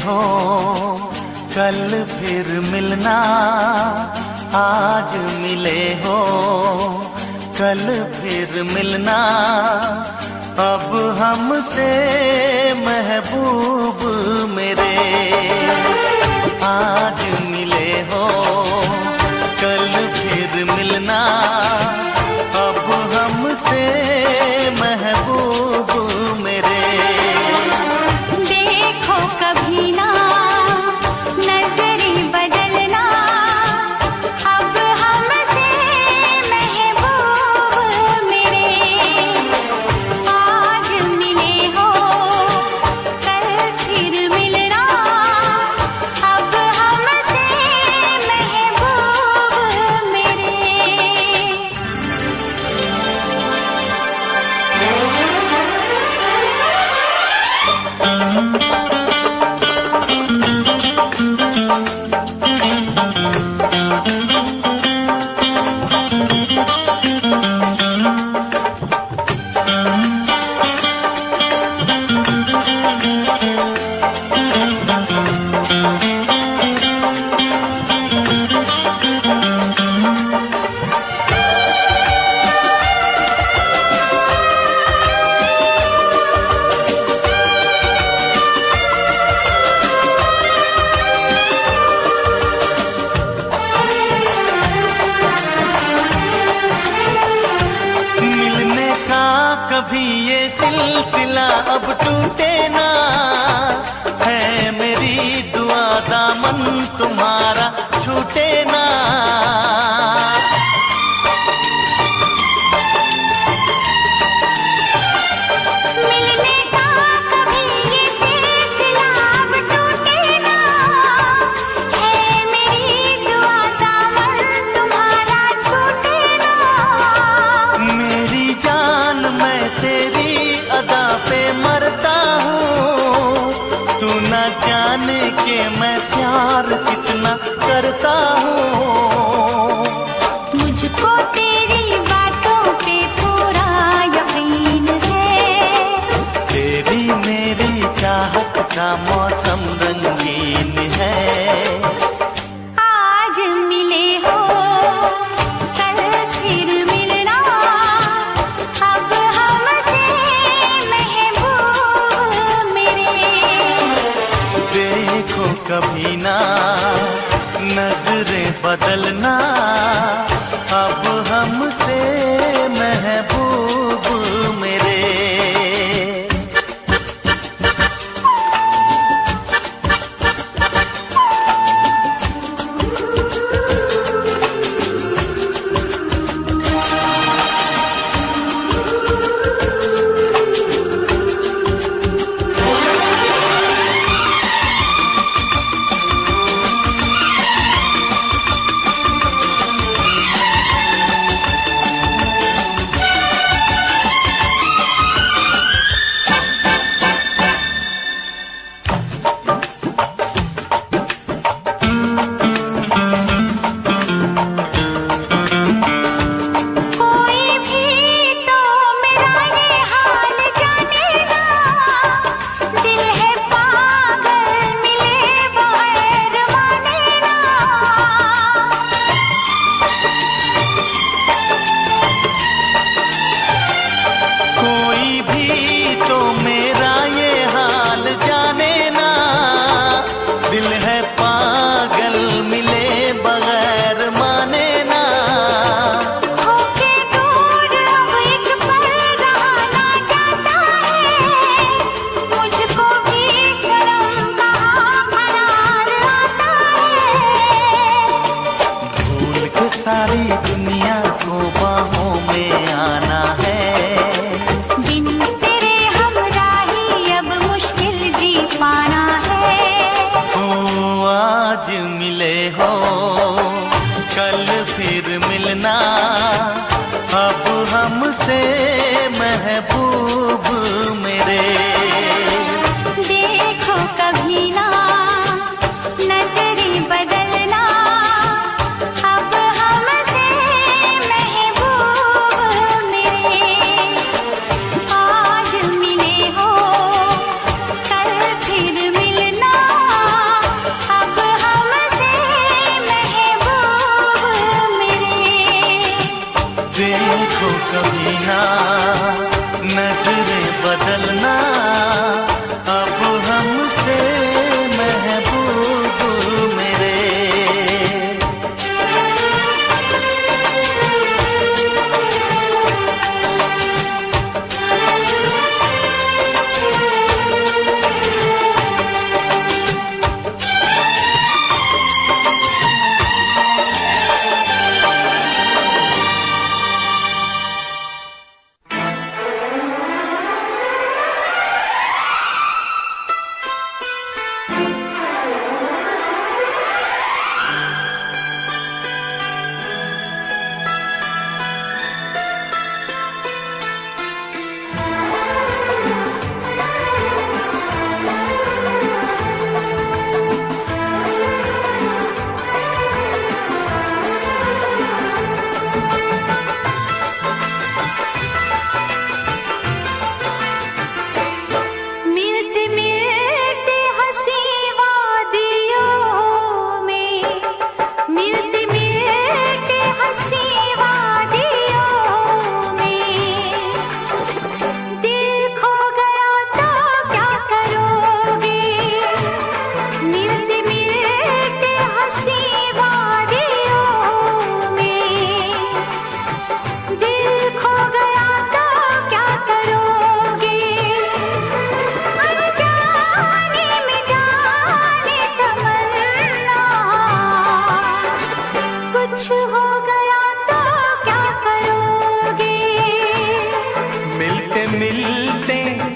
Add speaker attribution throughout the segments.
Speaker 1: हो कल फिर मिलना, आज मिले हो कल फिर मिलना, अब हमसे महबूब मेरे। आज मिले हो कल फिर मिलना, अब हमसे महबूब मेरे।
Speaker 2: देखो कभी ना नजरें बदलना, अब हमसे महबूब मेरे। आज मिले हो कल फिर मिलना, अब हमसे महबूब मेरे।
Speaker 1: कभी ये सिलसिला अब टूटे ना, है मेरी दुआ दामन तुम्हारा छूटे ना।
Speaker 2: मिलने का कभी ये सिलसिला अब टूटे ना, है मेरी दुआ दामन तुम्हारा छूटे ना।
Speaker 1: मेरी जान मैं तेरी अदा पे मरता हूँ, तू न जाने के मैं प्यार कितना करता हूँ।
Speaker 2: मुझको तेरी बातों पे पूरा यकीन है,
Speaker 1: तेरी मेरी चाहत का मौसम रंगीन है।
Speaker 2: आज मिले हो कल फिर मिलना, अब हमसे महबूब मेरे।
Speaker 1: देखो कभी ना बदलना अब हमसे महबूब मेरे।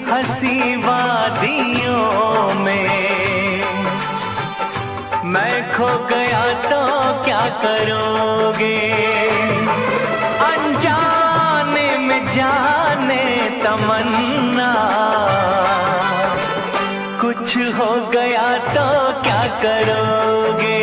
Speaker 1: हंसी वादियों में मैं खो गया तो क्या करोगे? अनजाने में जाने तमन्ना, कुछ हो गया तो क्या करोगे?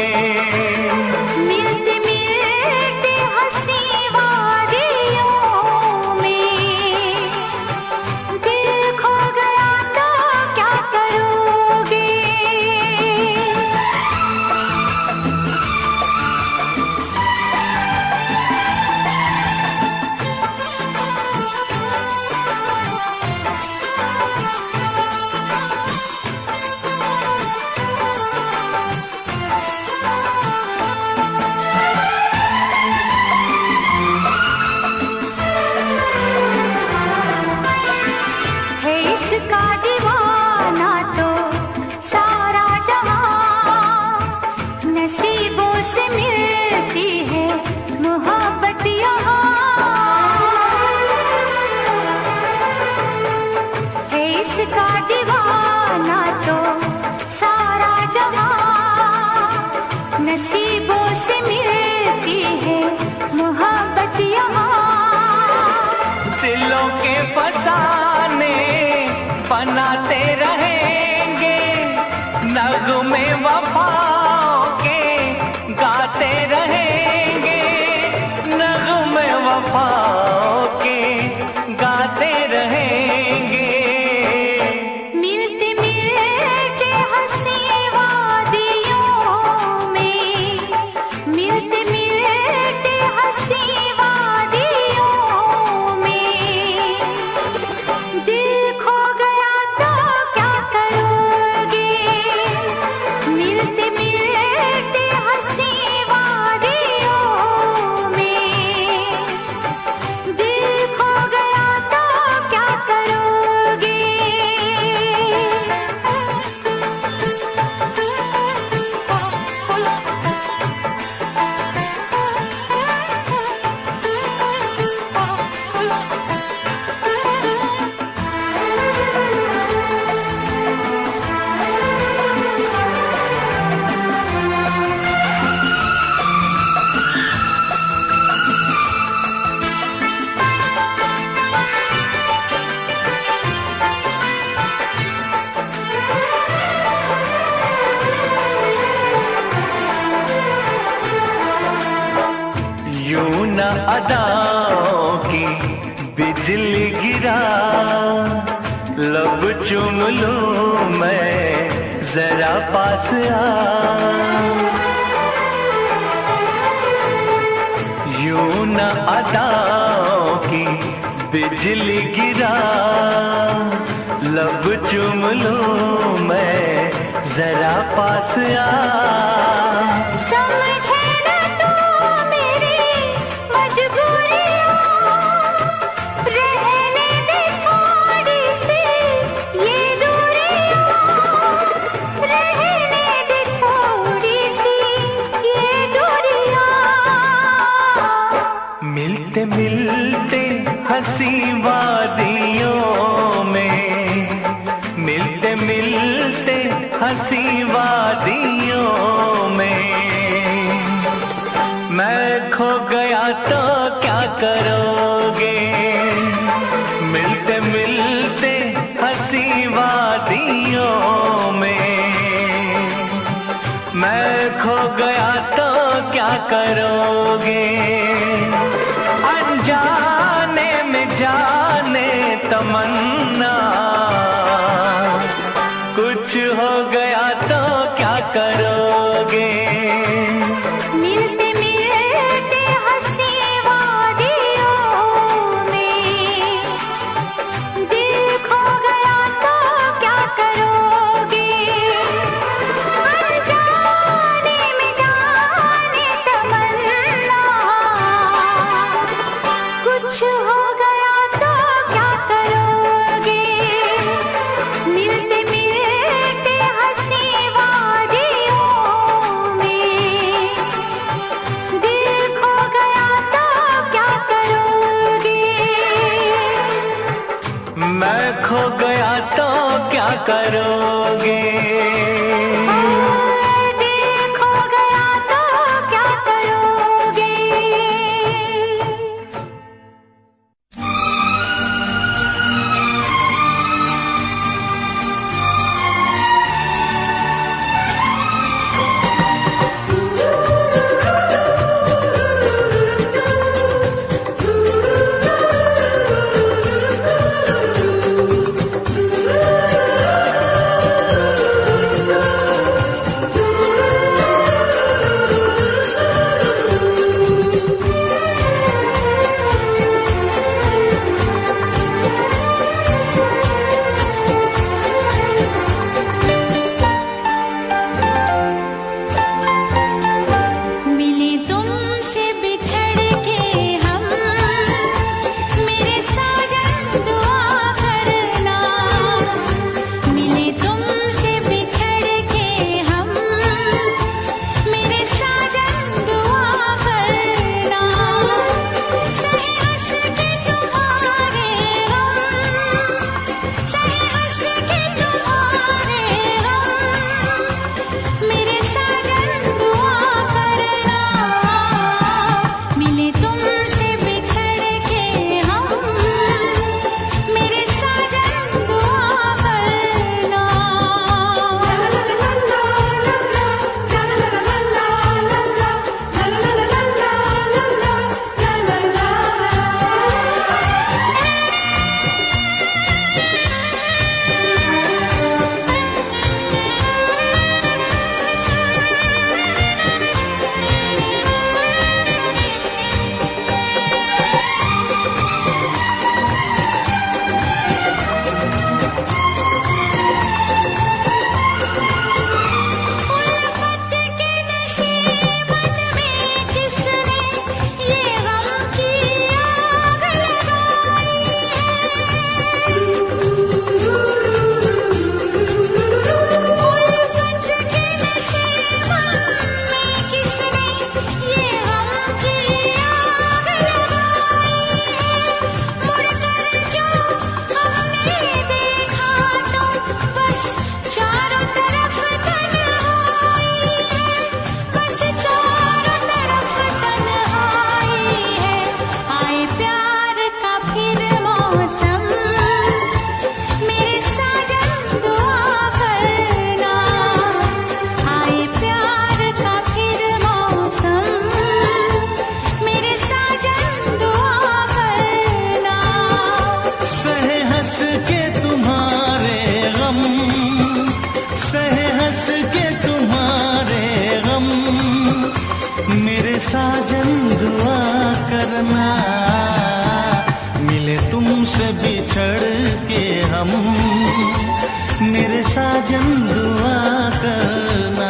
Speaker 1: बनाते रहेंगे नगमे वफाओं के, गाते रहेंगे नगमे वफाओं के, गाते रहेंगे।
Speaker 2: मिलते मिलते हंसी वादियों में, मिलते मिलते हंसी वादियों में, दिल खो गया तो क्या करोगे? मिलते मिलते हंसी वादियों में, दिल खो गया तो क्या करोगे?
Speaker 1: यूं न अदाओं की बिजली गिरा, लब चूम लूं मैं जरा पास आ। यूं न अदाओं की बिजली गिरा, लब चूम लूं मैं, जरा पास आ।
Speaker 2: समझे न तू मेरी मजबूरियां, रहने दे थोड़ी सी ये दूरियां, रहने दे थोड़ी सी ये दूरियां।
Speaker 1: मिलते मिलते हंसी वादियों में, मिलते मिलते हंसी वादियों में, मैं खो गया तो क्या करोगे? मिलते मिलते हंसी वादियों में, मैं खो गया तो क्या करोगे? अनजाने में जाने तमन्ना, कुछ हो गया तो क्या करोगे?
Speaker 2: मिलते मिलते हंसी वादियों में, दिल खो गया तो क्या करोगे? अनजाने में जाने तमन्ना, कुछ हो गया तो क्या करोगे? मिलते मिलते हंसी वादियों में, दिल खो गया तो क्या करोगे?
Speaker 1: मैं खो गया तो क्या करोगे?
Speaker 2: दिल खो गया तो क्या करोगे? मिले तुमसे बिछड़ के हम, मेरे साजन दुआ करना। मिले तुमसे बिछड़ के हम, मेरे साजन दुआ करना। सहे हंस के तुम्हारे गम, सहे हंस के तुम्हारे गम, मेरे साजन दुआ करना। मिले तुमसे बिछड़ के हम, मेरे साजन दुआ करना। उल्फत के नशे मन में किसने ये गम की आग लगाई है? उल्फत के नशे मन में किसने ये गम की आग लगाई है? मुड़कर जो हमने देखा तो बस चारों तरफ तन्हाई है, बस चारों तरफ तन्हाई है। आए प्यार का फिर मौसम, मेरे साजन दुआ करना। आए प्यार का फिर मौसम, मेरे साजन दुआ करना।
Speaker 1: सहे हंस के तुम्हारे गम, सहे हंस के तुम्हारे गम, मेरे साजन दुआ करना। मिले तुम तुमसे बिछड़ के हम, मेरे साजन दुआ करना।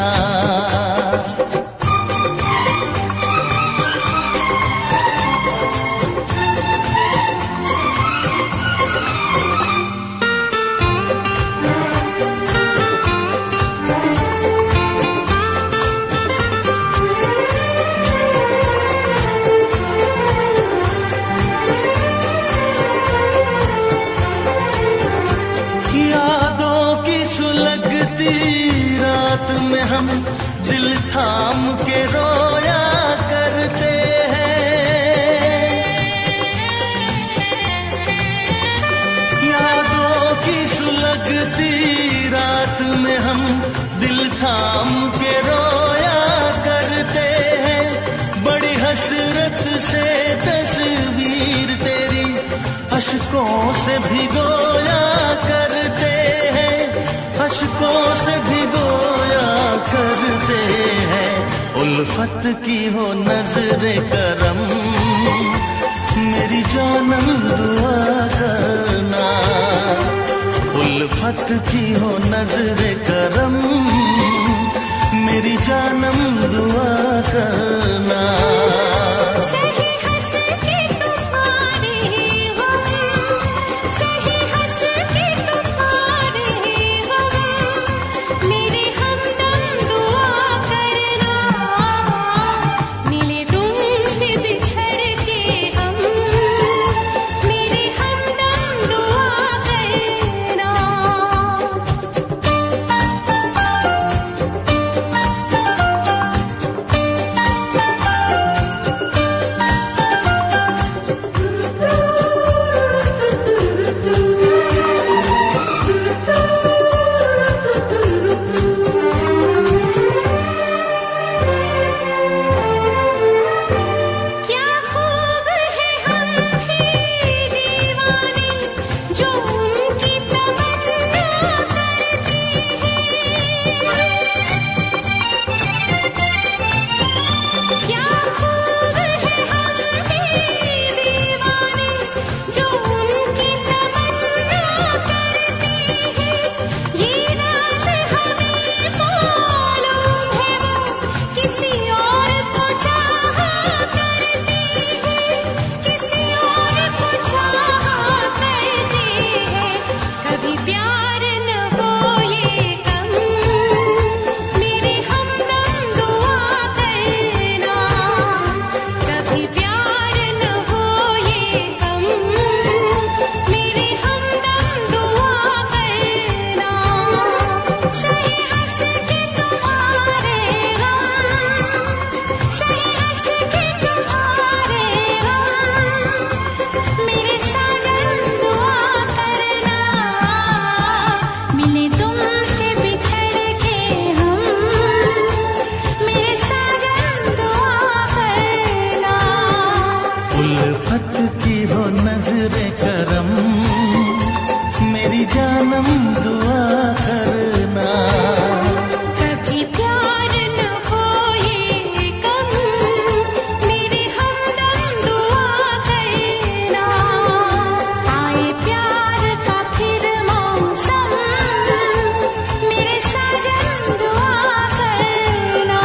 Speaker 1: रात में हम दिल थाम के रोया करते हैं, यादों की सुलगती रात में हम दिल थाम के रोया करते हैं। बड़ी हसरत से तस्वीर तेरी अश्कों से भिगोया करते हैं, अश्कों से भिगोया करते हैं। उल्फत की हो नजरे करम, मेरी जानम दुआ करना। उल्फत की हो नजरे करम, मेरी जानम दुआ करना। उल्फत की हो नजरे करम, मेरी जानम दुआ करना।
Speaker 2: कभी प्यार न हो ये कम, मेरी हमदम दुआ करना। आए प्यार का फिर मौसम, मेरे साजन दुआ करना।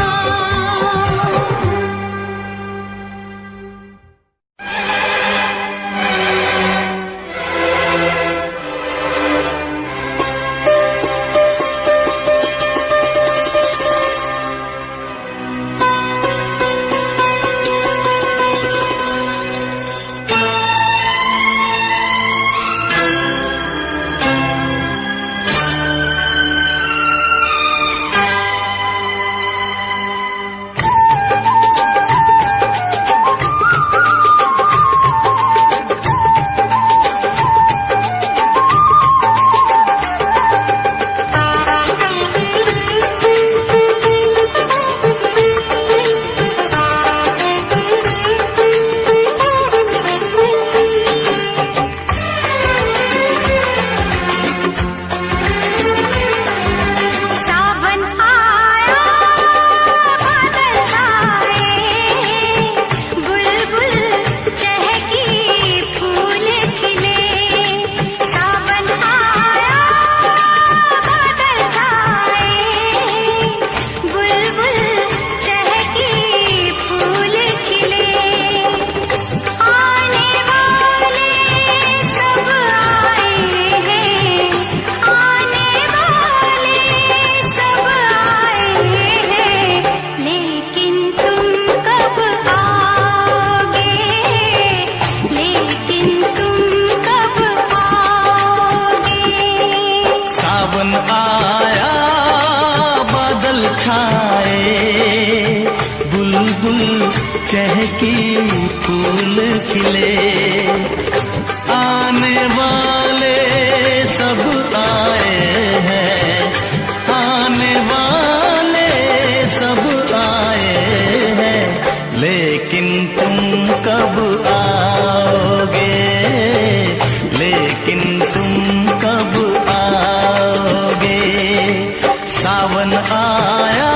Speaker 1: चहकी फूल खिले। आने वाले सब आए हैं, आने वाले सब आए हैं, लेकिन तुम कब आओगे, लेकिन तुम कब आओगे। सावन आया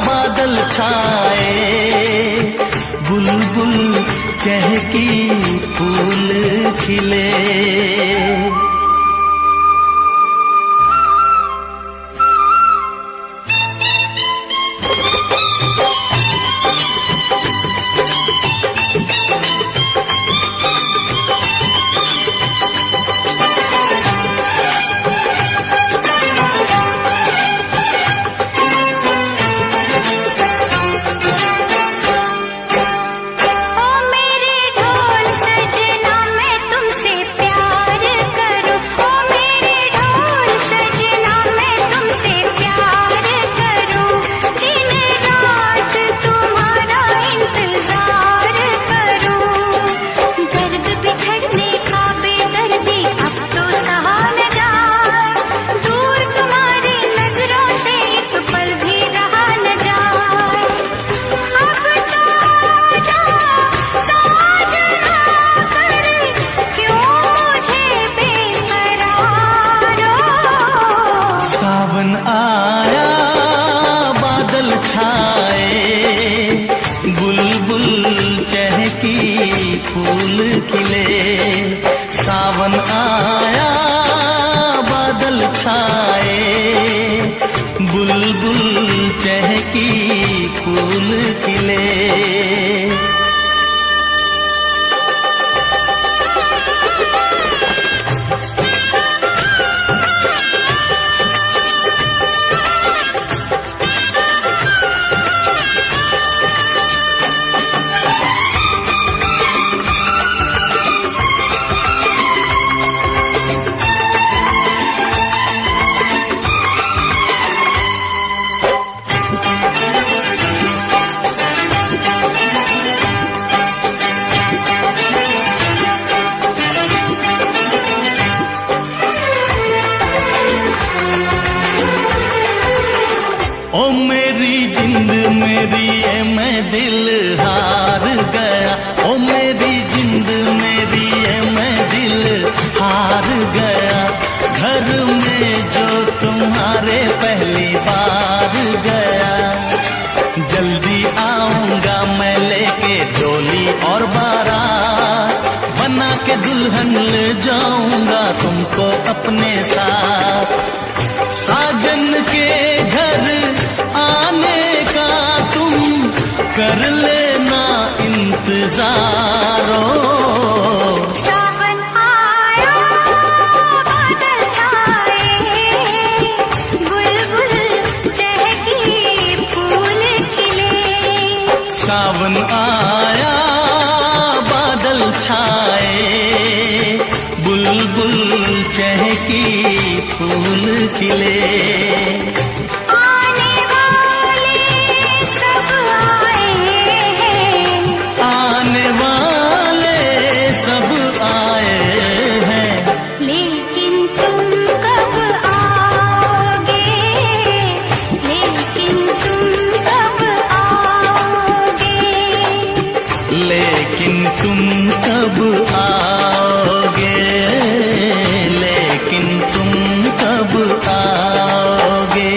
Speaker 1: बादल छाए, बुलबुल चहकी फूल खिले। फूल खिले। सावन आया बादल छाए, बुलबुल चहकी फूल खिले। ओ मेरी जिंद मेरी ये मैं दिल हार गया, ओ मेरी जिंद मेरी ये मैं दिल हार गया। घर में जो तुम्हारे पहली बार गया, जल्दी आऊंगा मैं लेके डोली और बारात, बना के दुल्हन ले जाऊंगा तुमको अपने साथ। साजन के घर आने का तुम कर लेना इंतजारो।
Speaker 2: सावन आया बादल छाए, बुलबुल चहकी फूल खिले।
Speaker 1: सावन आया बादल छाए, बुलबुल चहकी फूल खिले।
Speaker 2: आने वाले सब आए हैं,
Speaker 1: आने वाले सब आए हैं,
Speaker 2: लेकिन तुम कब आओगे, लेकिन तुम कब आओगे।
Speaker 1: लेकिन तुम कब आओगे, लेकिन तुम कब आओगे।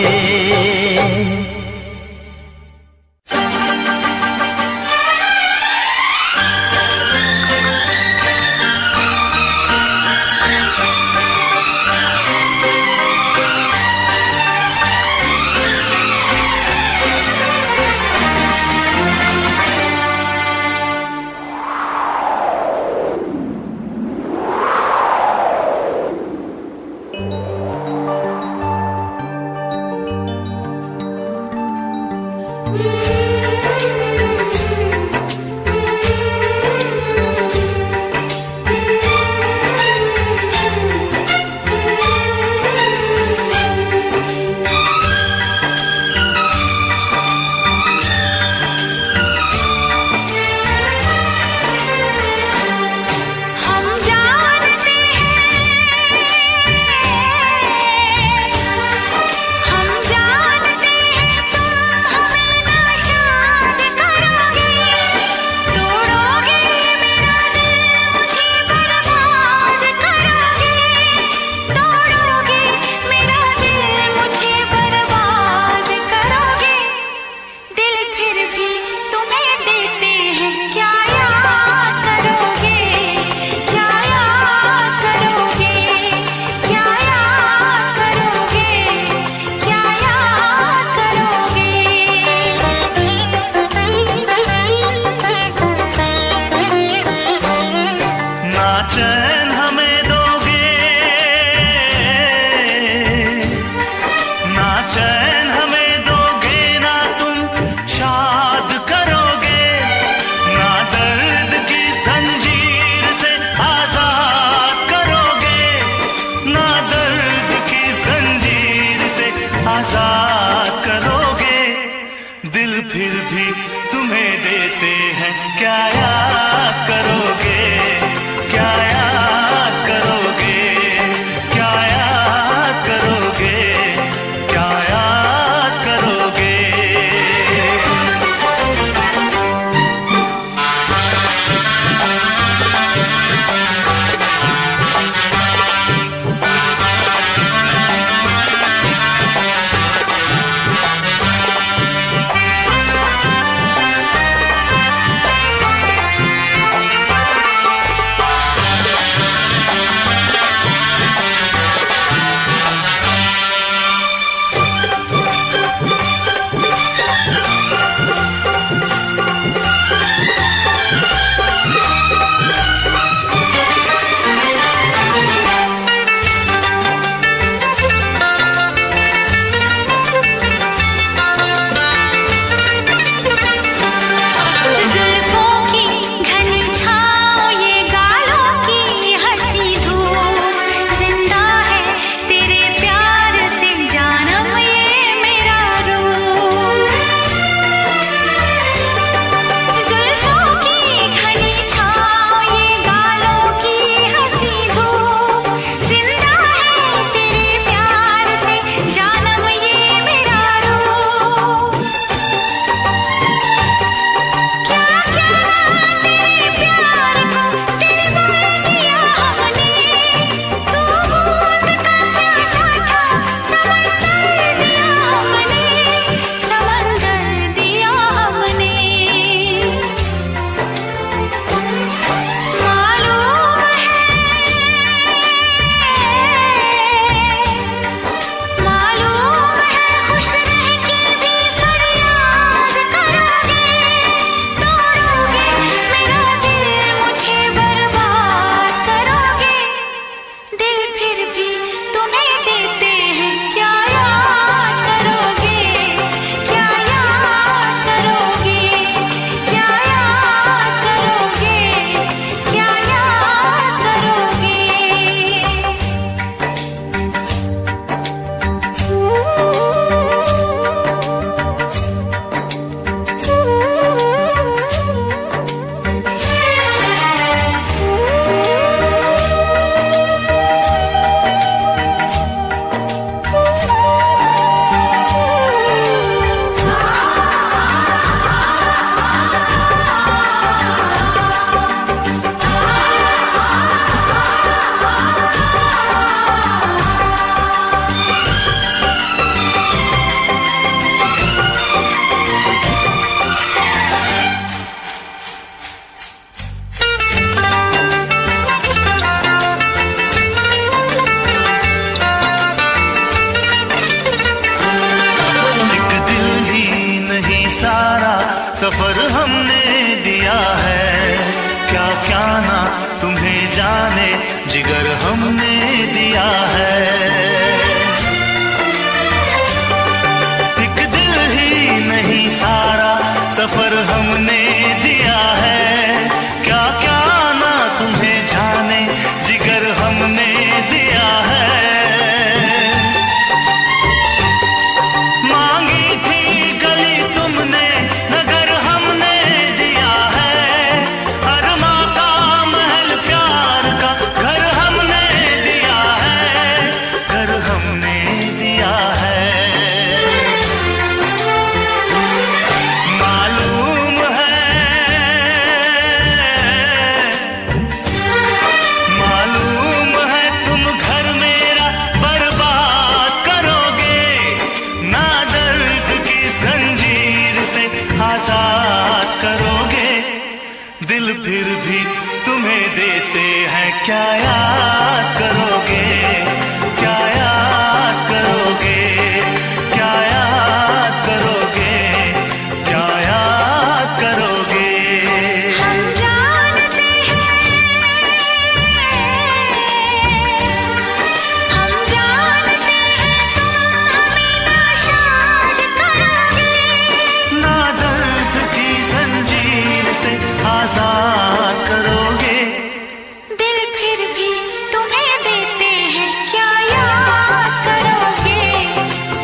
Speaker 1: सफर हमने दिया है, क्या क्या ना तुम्हें जाने जिगर हमने दिया है। एक दिल ही नहीं सारा सफर हमने दिया है, क्या क्या ना तुम्हें जाने जिगर हमने दिया है। मांगी थी गली तुमने नगर हमने दिया है, अरमा का महल प्यार का घर हमने दिया है, घर हमने दिया है। मालूम है तुम घर मेरा बर्बाद करोगे, ना दर्द की जंजीर से आजाद करोगे। दिल फिर भी तुम्हें देते हैं, क्या याद करोगे, क्या याद करोगे, क्या याद करोगे, क्या याद करोगे।
Speaker 2: हम जानते हैं, हम जानते हैं तुम हमें नाशाद करोगे।
Speaker 1: ना दर्द की जंजीर से आजाद करोगे।
Speaker 2: दिल फिर भी तुम्हें देते हैं, क्या याद करोगे,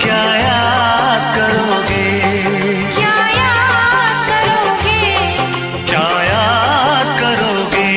Speaker 1: क्या याद करोगे,
Speaker 2: क्या याद करोगे।
Speaker 1: क्या याद करोगे।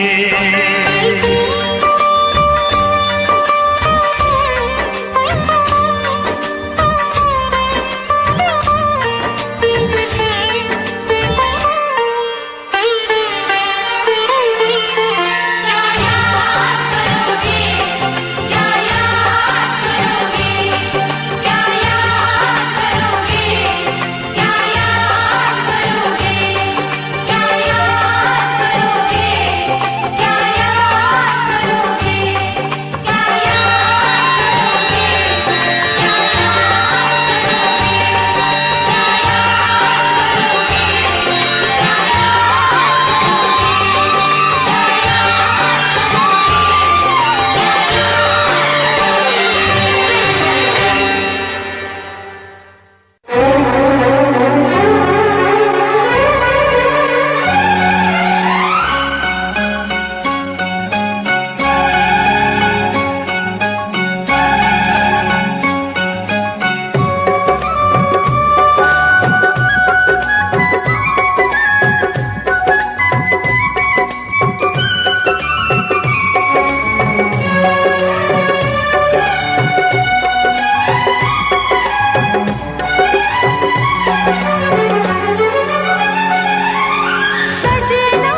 Speaker 2: सजना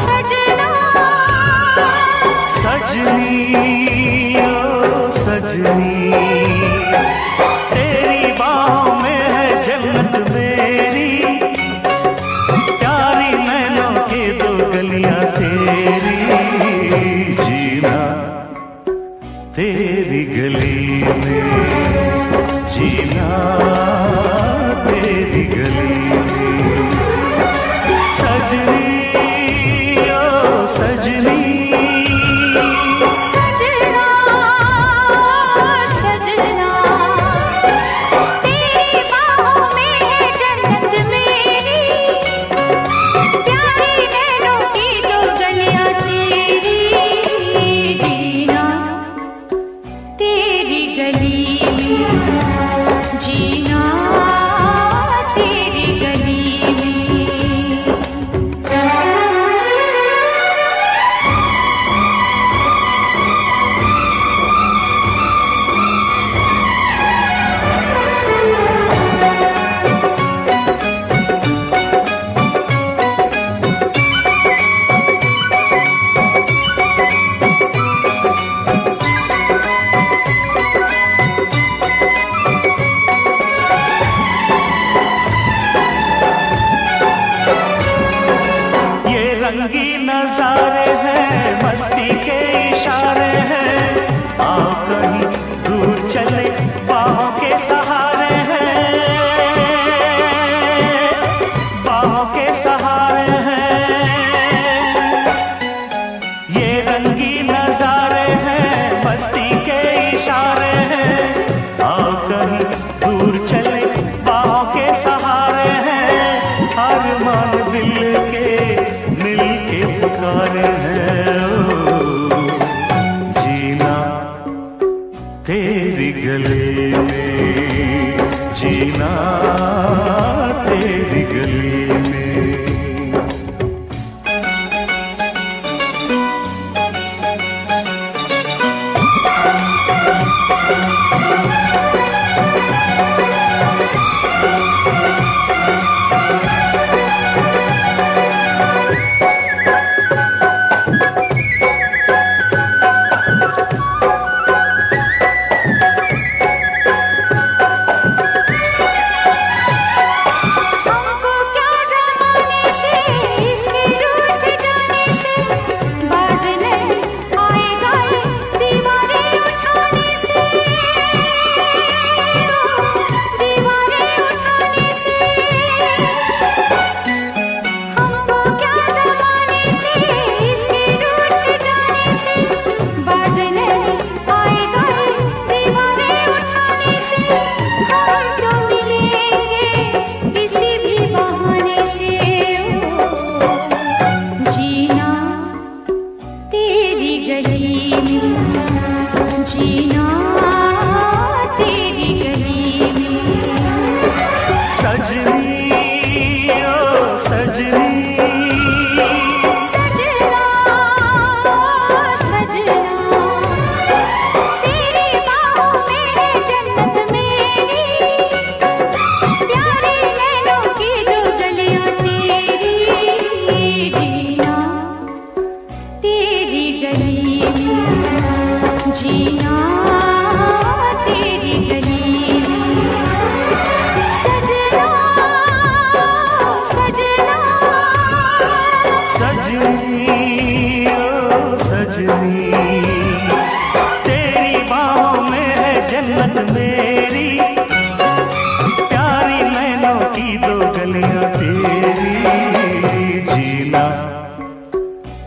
Speaker 2: सजना
Speaker 1: सजनी ओ सजनी, तेरी बाहों में है जन्नत मेरी, प्यारी नैनों के दो गलियां तेरी, जीना तेरी गली में, जीना तेरी गली में। सजनी ओ सजनी,
Speaker 2: सजना सजना, तेरी बाहों में है जन्नत मेरी, प्यारी नैनों की दो गलियां तेरी, जीना तेरी गली में, जीना तेरी गली में।
Speaker 1: रंगी नजारे हैं, मस्ती के इशारे हैं, आओ कहीं दूर चले बाहों के सहारे हैं। तेरी गली में जीना, तेरी गली में।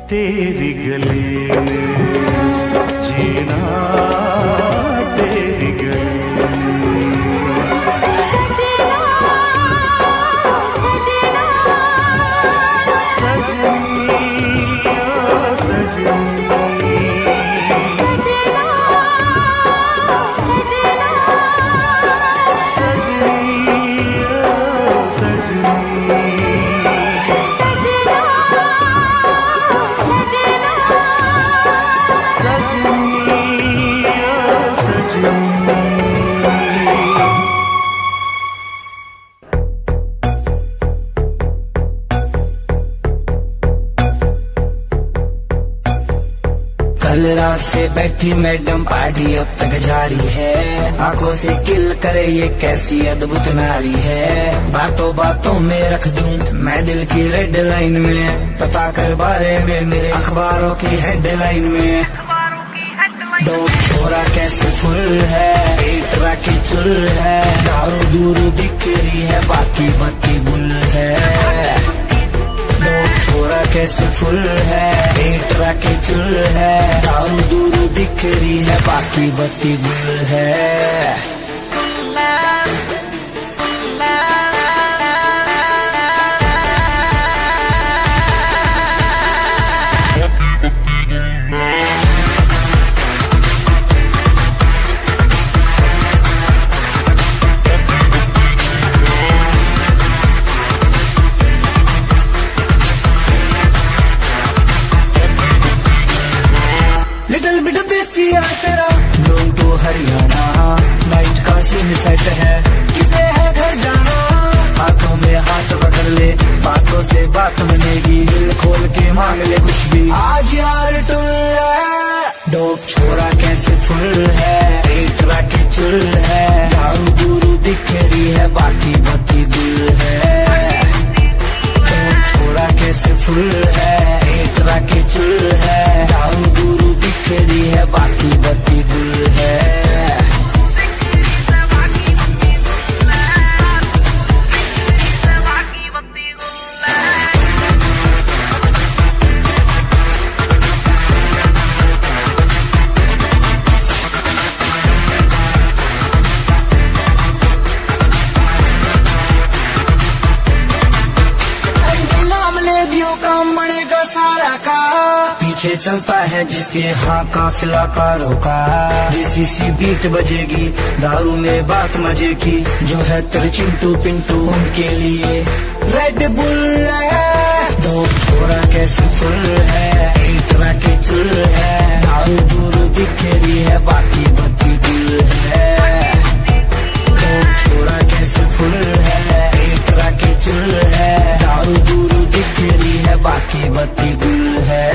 Speaker 1: तेरी गली में जीना, तेरी गली में।
Speaker 2: सजना सजना
Speaker 1: सजनी ओ सजनी,
Speaker 2: सजना सजना
Speaker 1: सजनी ओ सजनी,
Speaker 3: कल रात से बैठी मैडम पार्टी अब तक जारी है, आंखों से किल करे ये कैसी अद्भुत नारी है। बातों बातों में रख दूं मैं दिल की रेड लाइन में, पता कर बारे में मेरे अखबारों की हेडलाइन में। डोप छोरा कैसे फुल है, पेट राखी चुल है, दारू दूर दिख रही है बाकी बत्ती गुल है। डोप छोरा कैसे फुल है, पेट राखी चुल है, दारू दूर दिख रही है बाकी बत्ती गुल है। लिटिल बिट देसी है तेरा डोम टू हरियाणा, नाइट का सीन सेट है किसे है घर जाना। हाथों में हाथ पकड़ ले बातों से बात बनेगी, दिल खोल के मांग ले कुछ भी आज यार टुल है। डोप छोरा कैसे फुल है, पेट राखी चुल है, दारू दूरू दिख रही है बाकी बत्ती गुल है। डोप छोरा कैसे फुल है, पेट राखी चुल है, दारू दूरू दिख रही है बाकी बत्ती गुल है। पीछे चलता है जिसके हाँ काफिला कारों का। देसी सी बीट बजेगी, दारू में बात मजे की, जो है तेरे चिंटू पिंटू उनके लिए रेड बुल है। दो छोरा कैसे फुल है, एक तरह के चुल है, दारू दूर बिखेरी है, बाकी बत्ती गुल है। दो छोरा कैसे फुल है, एक तरह के चुल है, दारू दूर बिखेरी है, बाकी बत्ती गुल है।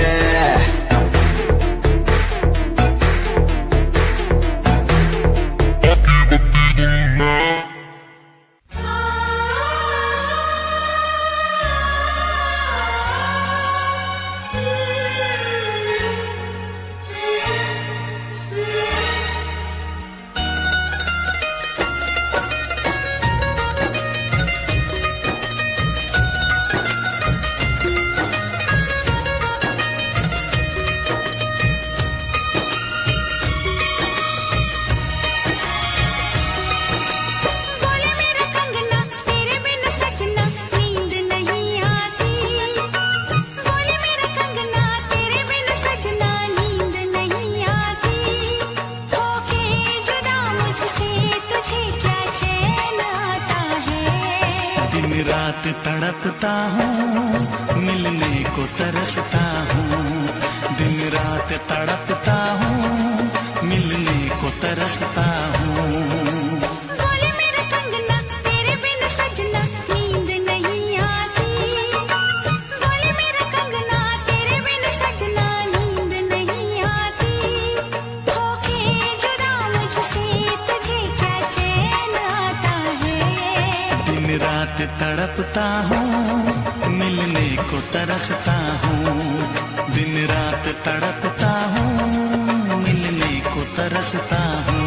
Speaker 1: रात तड़पता हूँ, मिलने को तरसता हूँ, दिन रात तड़पता हूँ, मिलने को तरसता हूँ।
Speaker 2: बोले मेरा कंगना तेरे बिन सजना नींद नहीं आती। बोले मेरा कंगना तेरे बिन सजना नींद नहीं आती। होके जुदा मुझसे तुझे क्या चैन आता है।
Speaker 1: दिन रात तड़पता हूँ, मिलने को तरसता हूँ, दिन रात तड़पता हूँ, मिलने को तरसता हूँ।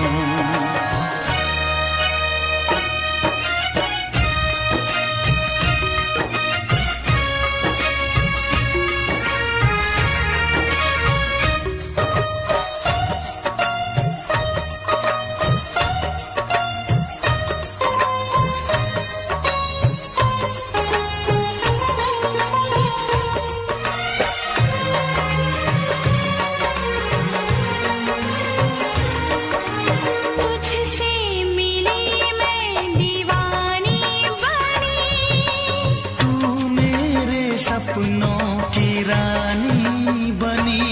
Speaker 1: सपनों की रानी बनी,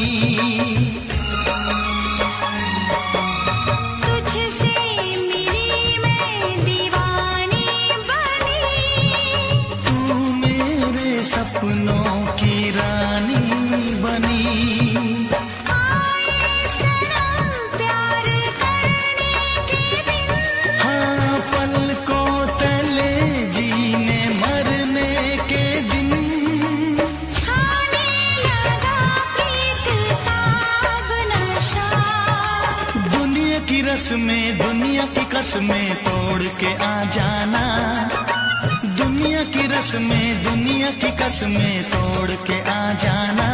Speaker 2: तुझसे मिली मैं दीवानी बनी।
Speaker 1: तू मेरे सपनों की रानी बनी।
Speaker 2: आए सनम प्यार करने के दिन,
Speaker 1: हाँ पलकों तले जीने मरने के दिन। रस्में दुनिया की कसमें तोड़ के आ जाना, दुनिया की रस्में दुनिया की कसमें तोड़ के आ जाना।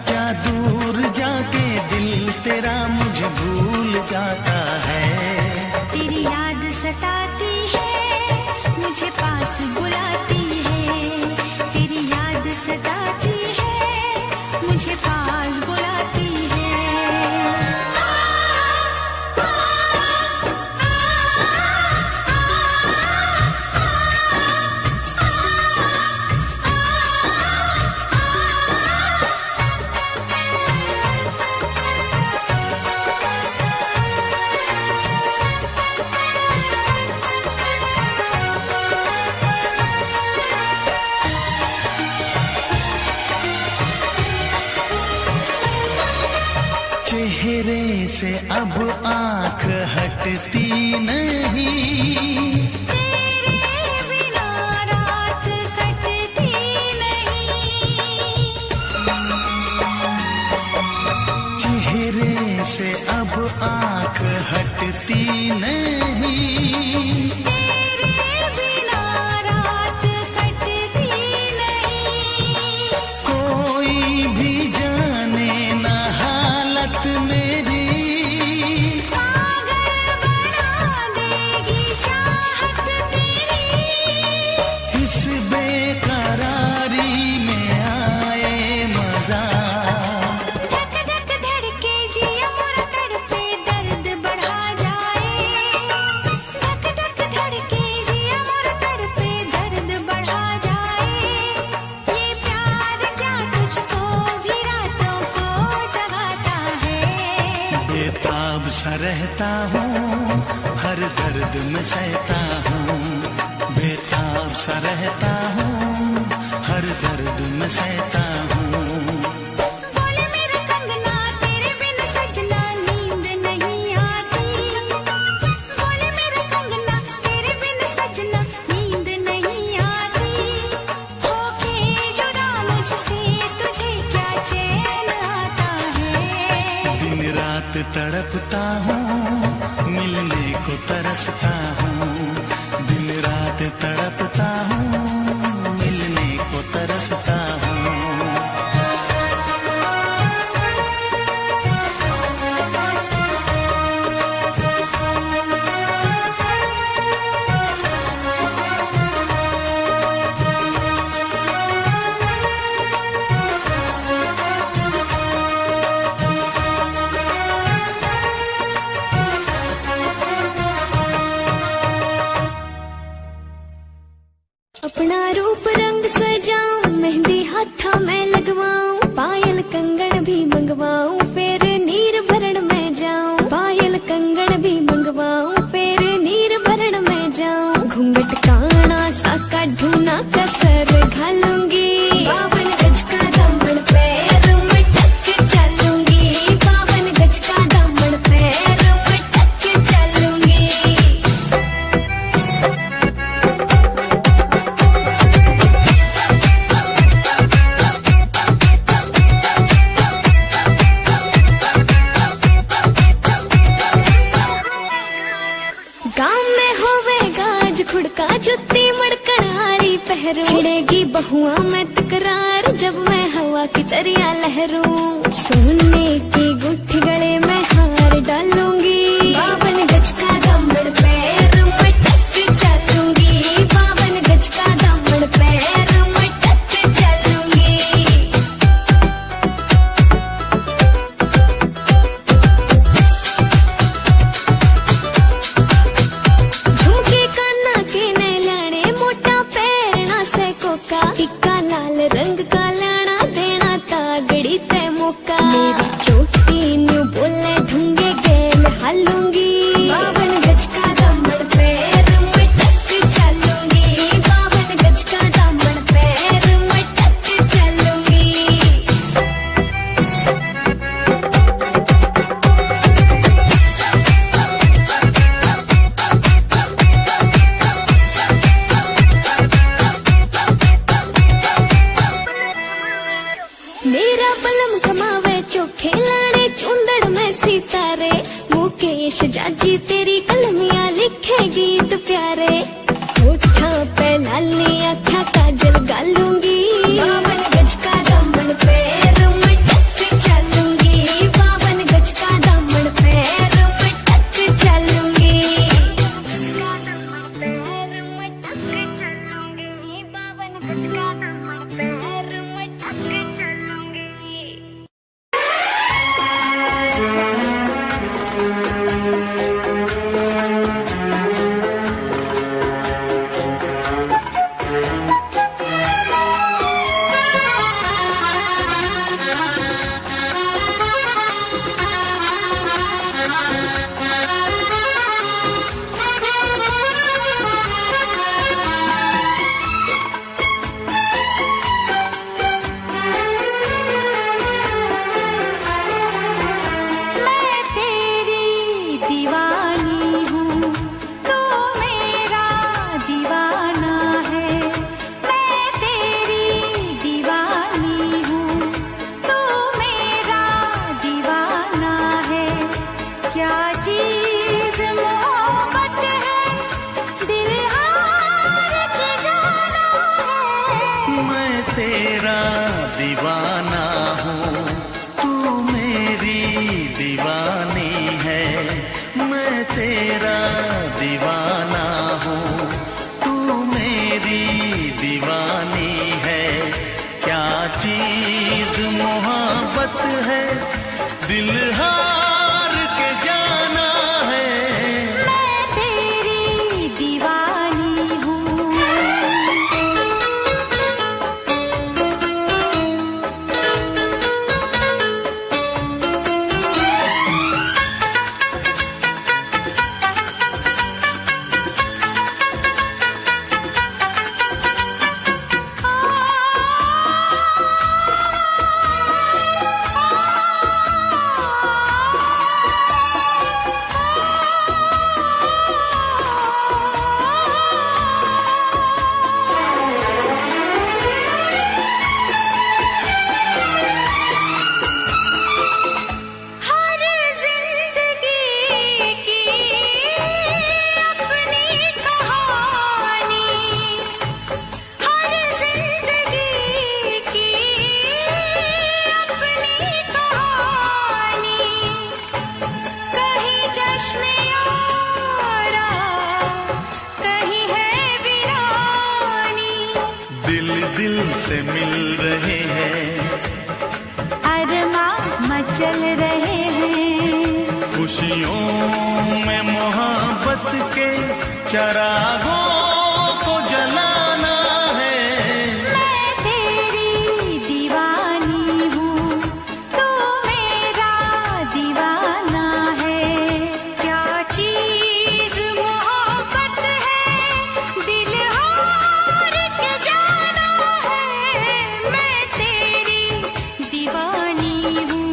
Speaker 1: क्या दूर जाके दिल तेरा मुझे भूल जाता है।
Speaker 2: तेरी याद सताती है, मुझे पास बुलाती है। तेरी याद सताती है, मुझे पास बुलाती है।
Speaker 1: चेहरे से अब आँख हटती नहीं,
Speaker 2: तेरे बिना रात कटती नहीं।
Speaker 1: चेहरे से अब आँख हटती नहीं,
Speaker 2: तेरे बिना रात कटती नहीं।
Speaker 1: कोई भी जाने ना हालत मेरी,
Speaker 2: पागल बना
Speaker 1: रहता हूँ, हर दर्द में सहता हूँ, बेताब सा रहता हूँ, हर दर्द में सहता हूँ।
Speaker 2: बोले मेरे कंगना तेरे बिन सजना नींद नहीं आती, बोले मेरे कंगना तेरे बिन सजना नींद नहीं आती, होके जुदा मुझसे तुझे क्या चैन आता है।
Speaker 1: दिन रात तड़पता हूँ, मिलने को तरसता हूँ, दिन रात तड़पता हूँ, मिलने को तरसता हूँ।
Speaker 2: अपना रूप रंग सजाऊं, मेहंदी हाथा में लगवाऊं, पायल कंगन भी मंगवाऊं, फिर नीर भरण में जाऊं, पायल कंगन भी मंगवाऊं, फिर नीर भरण में जाऊं, घूंघट काना सा काढूं ना कसर घालूंगी, 52 गज का दामन पैर में टक चलूंगी, 52 गज का दामन पैर में टक चलूंगी। गाँव में होवेगा आज खुड़का जुत्ती मड़कड़ आली पहरू, छिड़ेगी बहुआ में तकरार जब मैं हवा की तरिया लहरूं, सोने की गुट्ठी गले में हार डालूंगी, 52 गज का दामन पैर में टक चलूंगी, 52 गज का दामन पैर में टक चलूंगी। झुमके काना के ने लाने मोटा पैरना से कोका, टिक्का लाल रंग का लाना देना तागड़ी ते मौका, मेरी चोटी न्यू बोले ढूंगे गेल हालूंगी, 52 गज का दामन पैर में टक चलूंगी, 52 गज का दामन पैर में टक चलूंगी। मेरा बलम कमावे चोखे लाड़े चुंदड़ में सितारे, मुकेश जाजी तेरी कलमियां लिखे गीत प्यारे, होठा पे लाली आँखा काजल गालूंगी, 52 गज का दामन पैर में टक चलूंगी, 52 गज का दामन पैर में टक चलूंगी, 52 गज का दामन पैर में टक चलूंगी। मैं तेरी दीवानी हूँ, तू मेरा दीवाना है, मैं तेरी दीवानी हूँ, तू मेरा दीवाना है, क्या चीज़ मोहब्बत है, दिल हार के जाना है।
Speaker 1: मैं तेरा दीवाना हूँ, तू मेरी दीवानी है, मैं तेरा दीवाना हूँ, तू मेरी दीवानी है, क्या चीज मोहब्बत है, दिल हार के जाना है।
Speaker 2: मैं तेरी दीवानी हूँ।
Speaker 1: से मिल रहे हैं,
Speaker 4: अरमां मचल रहे हैं।
Speaker 1: खुशियों में मोहब्बत के चरागों को जलाना है।
Speaker 4: मैं तेरी दीवानी हूँ, तू मेरा दीवाना है। क्या चीज मोहब्बत है, दिल हार के जाना है। मैं तेरी दीवानी हूँ।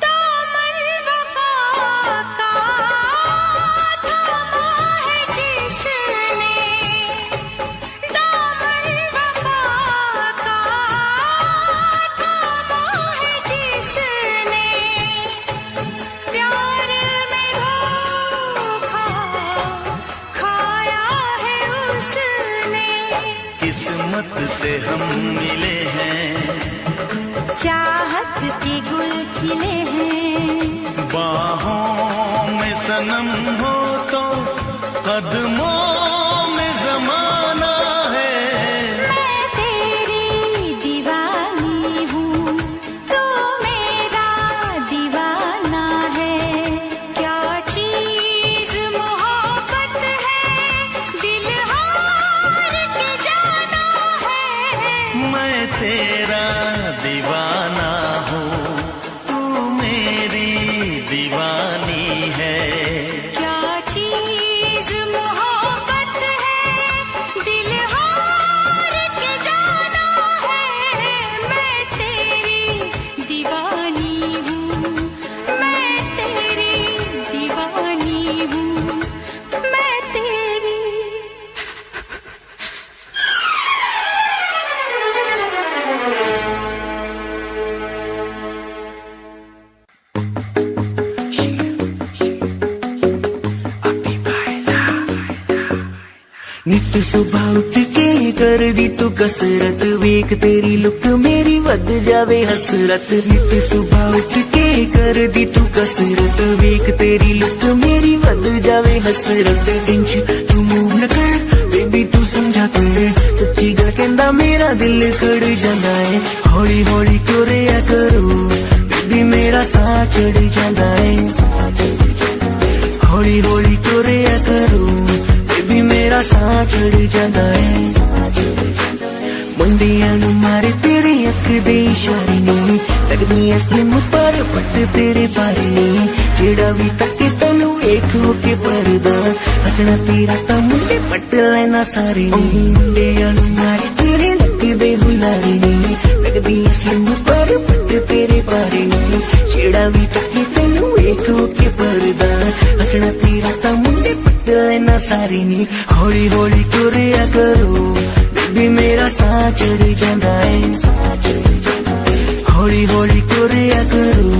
Speaker 4: दामन वफा का थामा है जिसने, दामन वफा का थामा है जिसने, प्यार में धोखा खाया है उसने।
Speaker 1: किस्मत से हम मिले हैं,
Speaker 4: चाहत के गुल खिले हैं।
Speaker 1: बाहों में सनम हो तो कदमों में जमाना है।
Speaker 4: मैं तेरी दीवानी हूँ, तू मेरा दीवाना है। क्या चीज मोहब्बत है, दिल हार के जाना है।
Speaker 1: मैं तेरा दीवाना हूँ, तू मेरी दीवानी है।
Speaker 4: क्या चीज मोहब्बत है, दिल हार के जाना है। मैं तेरी दीवानी हूँ, मैं तेरी दीवानी हूँ, मैं तेरी।
Speaker 3: नित सुबह उठ के कर दी तू कसरत, वेख तेरी लुक मेरी वध जावे हसरत। नित सुबह उठ के कर दी तू कसरत, वेख तेरी लुक मेरी वध जावे हसरत। इंच तू मूव न कर बेबी तू समझा कर, सच्ची गल कहंदा मेरा दिल कड़ जांदा है। हौली हौली टुरिया करो बेबी मेरा साह चढ़ जांदा है। हौली हौली टुरिया करो बेबी मेरा साह चढ़ जांदा है। मुंडियां नूं मारे तेरे अख दे इशारे ने, लगदी ऐ स्लिम पर पट तेरे बारे ने। जेड़ा भी तके तैनू वेख के परदा, हसना तेरा तां मुंडे पट लेना सारे ने। मुंडियां नूं मारे तेरे अख दे हुलारे ने, लगदी ऐ स्लिम पर पट तेरे बारे ने। जेड़ा भी तके तैनू वेख के परदा, हसना तेरा तां मुंडे पट लेना सारे ने। हौली हौली टुरिया करो बेबी मेरा साह चढ़ जांदा है। हौली हौली टुरिया करो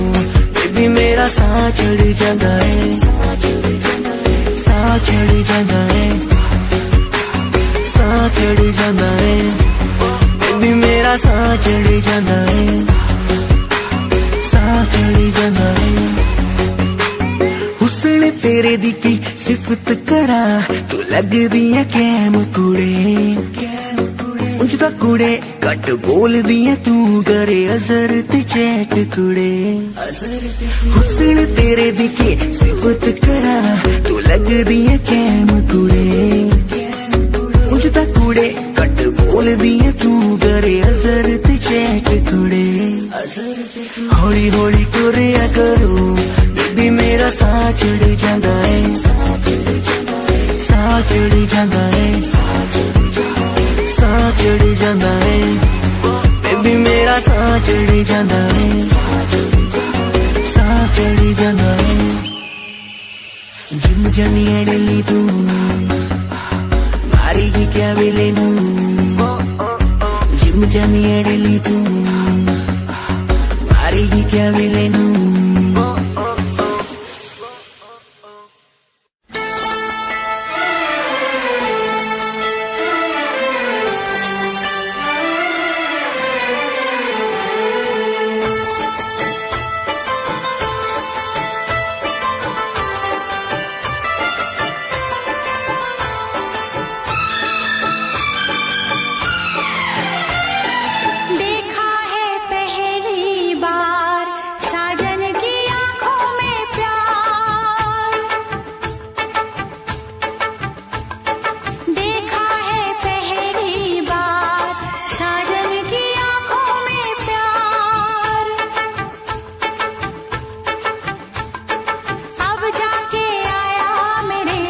Speaker 3: बेबी मेरा साह चढ़ जांदा है। साह चढ़ जांदा है, साह चढ़ जांदा है बेबी मेरा साह चढ़ जांदा है। साह चढ़ जांदा है। हुस्न तेरे दी की सिफत करा, तू लगदी है कैम कुड़े। ਉਂਝ ਤਾਂ ਕੁੜੇ ਘੱਟ ਬੋਲਦੀ ਐ ਤੂੰ, ਕਰੇ ਅਜ਼ਰ ਤੇ ਚੈਟ ਕੁੜੇ। ਹੁਸਨ ਤੇਰੇ ਦੀ ਕੀ ਸਿਫਤ ਕਰਾਂ, ਤੂੰ ਲੱਗਦੀ ਐ ਕੈਮ ਕੁੜੇ। ਉਂਝ ਤਾਂ ਕੁੜੇ ਘੱਟ ਬੋਲਦੀ ਐ ਤੂੰ, ਕਰੇ ਅਜ਼ਰ ਤੇ ਚੈਟ ਕੁੜੇ। ਹੌਲੀ ਹੌਲੀ ਟੁਰਿਆ ਕਰੋ ਬੇਬੀ ਮੇਰਾ ਸਾਹ ਚੜ ਜਾਂਦਾ ਹੈ। ਸਾਹ ਚੜ ਜਾਂਦਾ ਹੈ, साह चढ़ जांदा है बेबी मेरा साह चढ़ जांदा है। साह चढ़ जांदा है। जिम जानी है डेली तू, मारेगी क्या वेले नू। जिम जानी है डेली तू, che veleno.
Speaker 4: देखा है पहली बार साजन की आंखों में प्यार। देखा है पहली बार साजन की आंखों में प्यार। अब जाके आया मेरे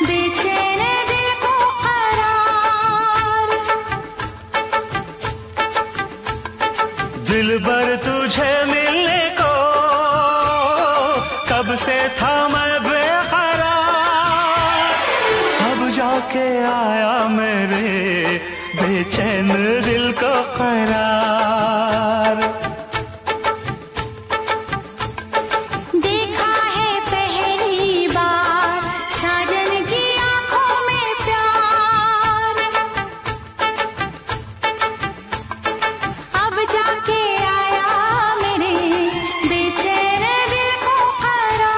Speaker 4: बेचैन दिल को करार।
Speaker 1: दिल भर तुझे मिलने को कब से था मैं बेकरार। अब जाके आया मेरे बेचैन दिल को करार।
Speaker 4: देखा है पहली बार साजन की आंखों में प्यार। अब जाके आया मेरे बेचैन दिल को करार।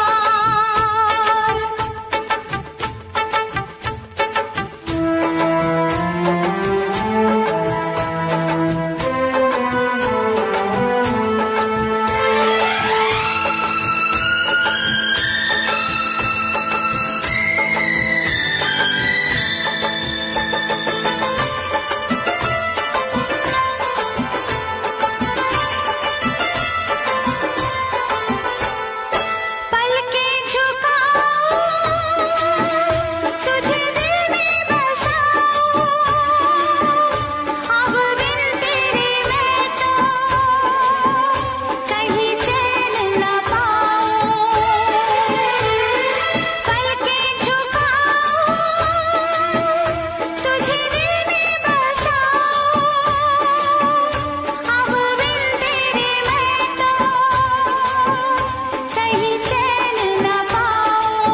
Speaker 4: पलके झुकाऊं तुझे दिल में बसाऊं। अब बिन तेरे मैं तो कहीं चैन न पाऊं। पलके झुकाऊं तुझे दिल में बसाऊं। अब बिन तेरे मैं तो कहीं चैन न पाऊं।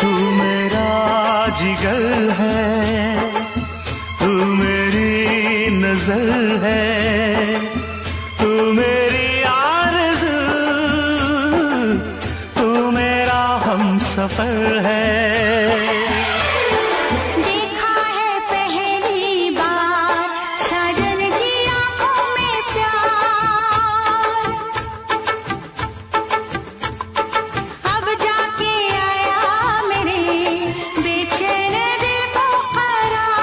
Speaker 1: तू मेरा जिगर है, तू मेरी नजर है, तू मेरी आरज़ू, तू मेरा हमसफर है।
Speaker 4: देखा है पहली बार साजन की आंखों में प्यार। अब जाके आया मेरे बेचैन दिल को करार।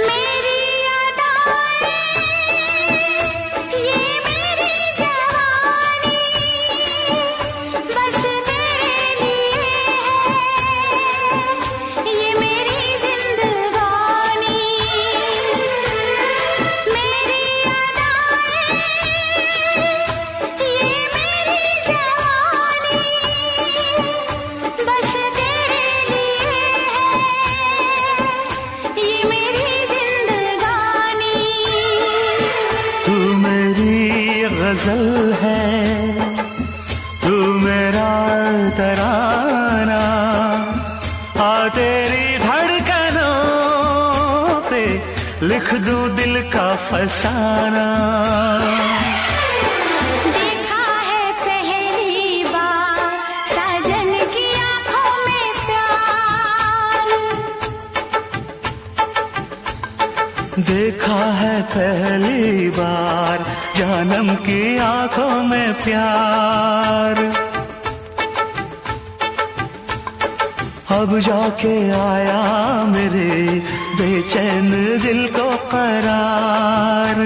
Speaker 4: मेरी अदाएं ये मेरी जवानी बस तेरे लिए है। ये मेरी जिंदगानी। मेरी अदाएं ये मेरी जवानी बस तेरे लिए है। ये मेरी जिंदगानी।
Speaker 1: तू मेरी गजल है, तू मेरा तराना, आ तेरी धड़कनों पे लिख दूं दिल का फसाना।
Speaker 4: देखा है पहली बार साजन की आंखों में प्यार।
Speaker 1: देखा है पहली बार जानम की आंखों में प्यार। अब जाके आया मेरे बेचैन दिल को करार।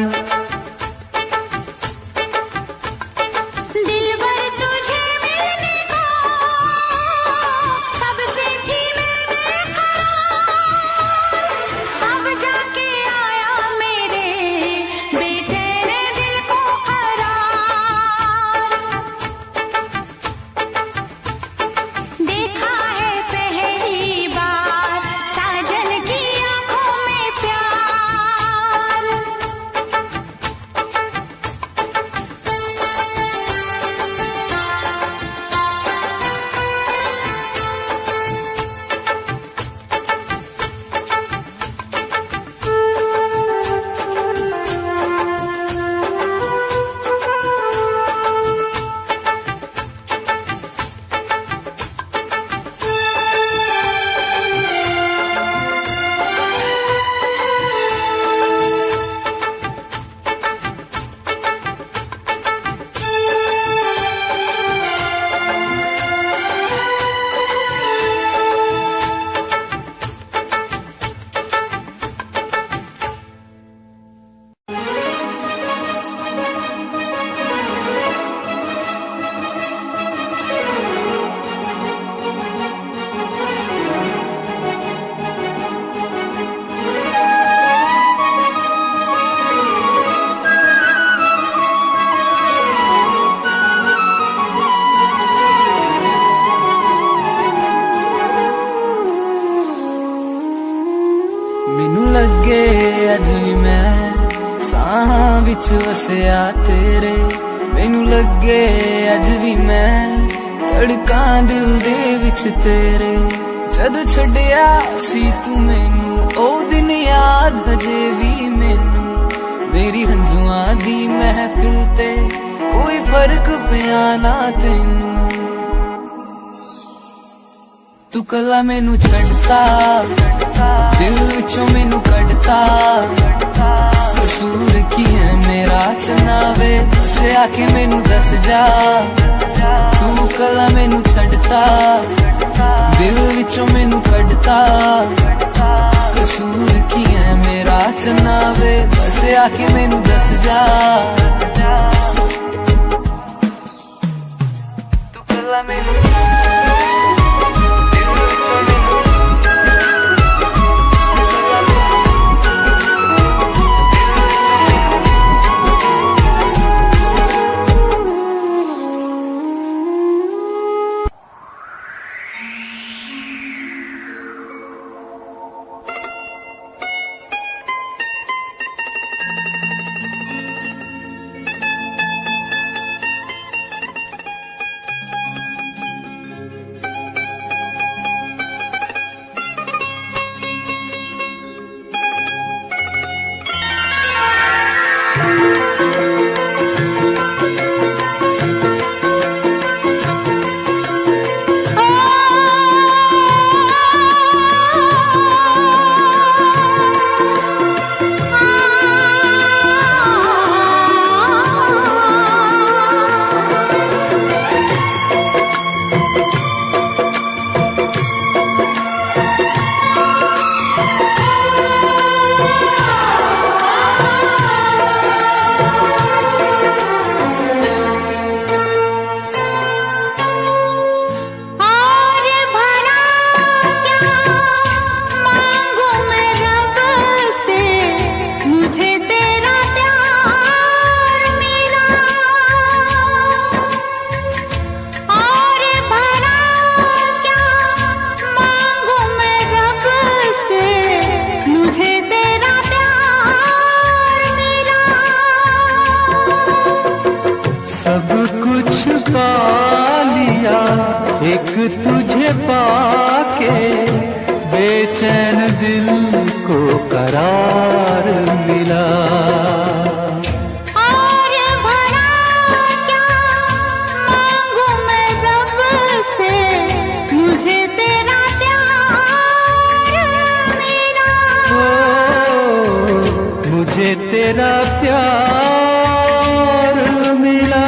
Speaker 3: लगे अज भी मैं साहां विच वसिया तेरे, मैनू लगे अज भी मैं धड़कां दिल दे विच तेरे। जद छड्डिया सी तू मैनू ओ दिन याद हजे भी मैनू, मेरी हंजुआं दी महफिल ते कोई फर्क पिया ना तैनू। तू कला मैनू छड्डता दिल विचों मैनू कड्डता, कसूर की है मेरा चनावे से आके मैनू दस जा। तू कला मैनू छड्डता दिल विचों मैनू कड्डता, कसूर की है मेरा चनावे बस आके मैनू दस जा। तू कला मैनू
Speaker 1: एक तुझे पाके बेचैन दिल को करार मिला।
Speaker 4: और भला क्या मांगू मैं रब से, मुझे तेरा प्यार मिला।
Speaker 1: मुझे तेरा प्यार मिला।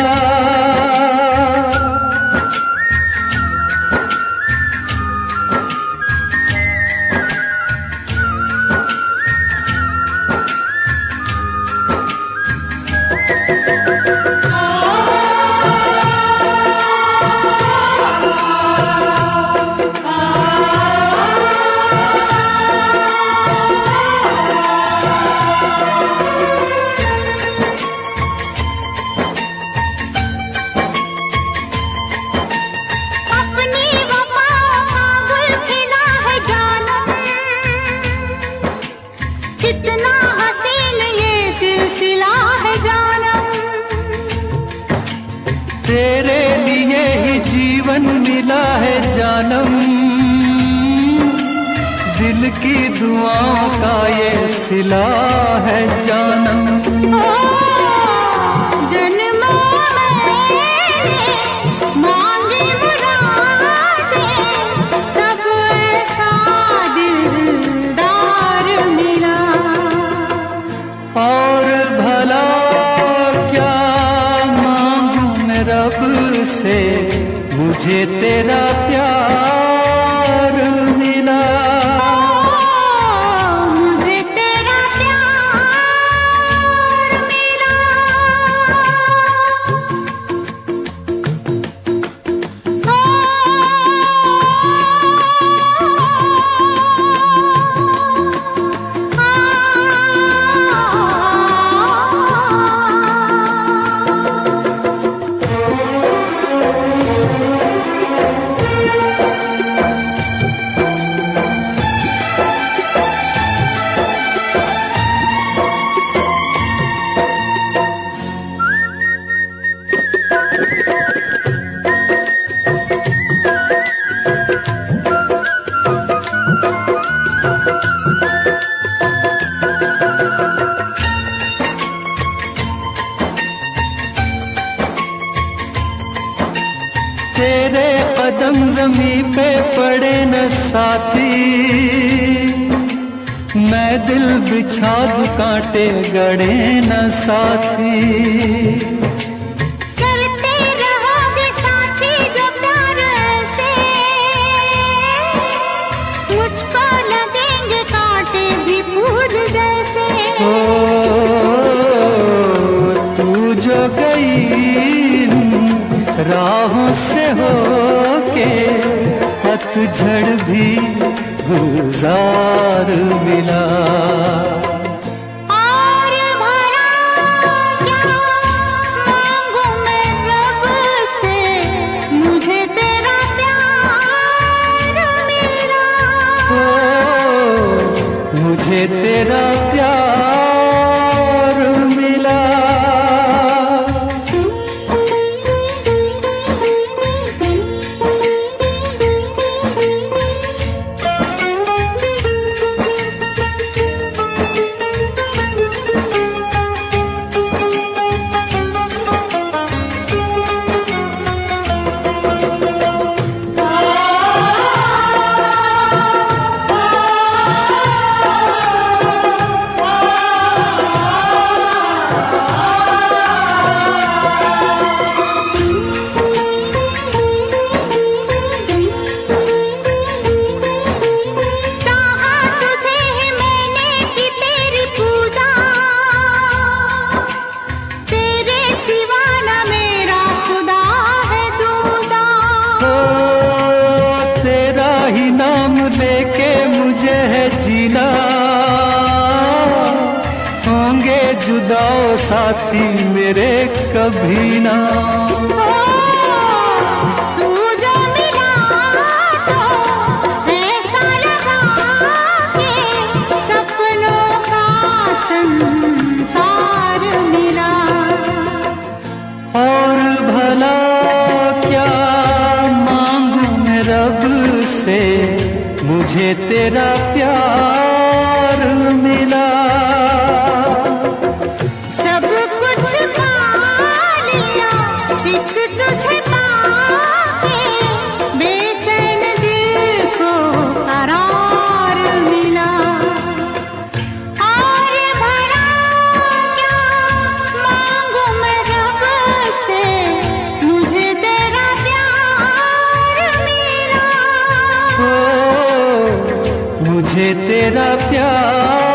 Speaker 4: कितना हसीन ये सिलसिला है जानम,
Speaker 1: तेरे लिए ही जीवन मिला है जानम। दिल की दुआओं का ये सिला है जानम।
Speaker 4: जन्मों में मांगी मुरादें, तब ऐसा दिलदार मिला।
Speaker 1: और भला क्या मांगू मैं रब से, मुझे तेरा प्यार मिला।
Speaker 4: मुझे तेरा प्यार मिला।
Speaker 5: साथी, मैं दिल बिछा दूं कांटे गड़े न साथी।
Speaker 4: करते रहोगे साथी जो प्यार ऐसे, मुझको लगेंगे कांटे भी फूल जैसे।
Speaker 5: ओ तू जो गई राहों से होके, पतझड़ भी गुलजार मिला।
Speaker 4: और भला क्या मांगू मैं रब से, मुझे तेरा प्यार मिला।
Speaker 5: ओ मुझे तेरा प्यार मिला। लेके मुझे है जीना, होंगे जुदाओ साथी मेरे कभी ना।
Speaker 4: तू जो मिला तो ऐसा लगा के सपनों का संसार मिला।
Speaker 5: और भला क्या मांगू मैं रब से, मुझे तेरा प्यार मिला।
Speaker 4: सब कुछ पा लिया एक तुझे पाके, बेचैन दिल को करार मिला। और भला क्या मांगू मैं रब से, मुझे तेरा प्यार मिला।
Speaker 5: मुझे तेरा प्यार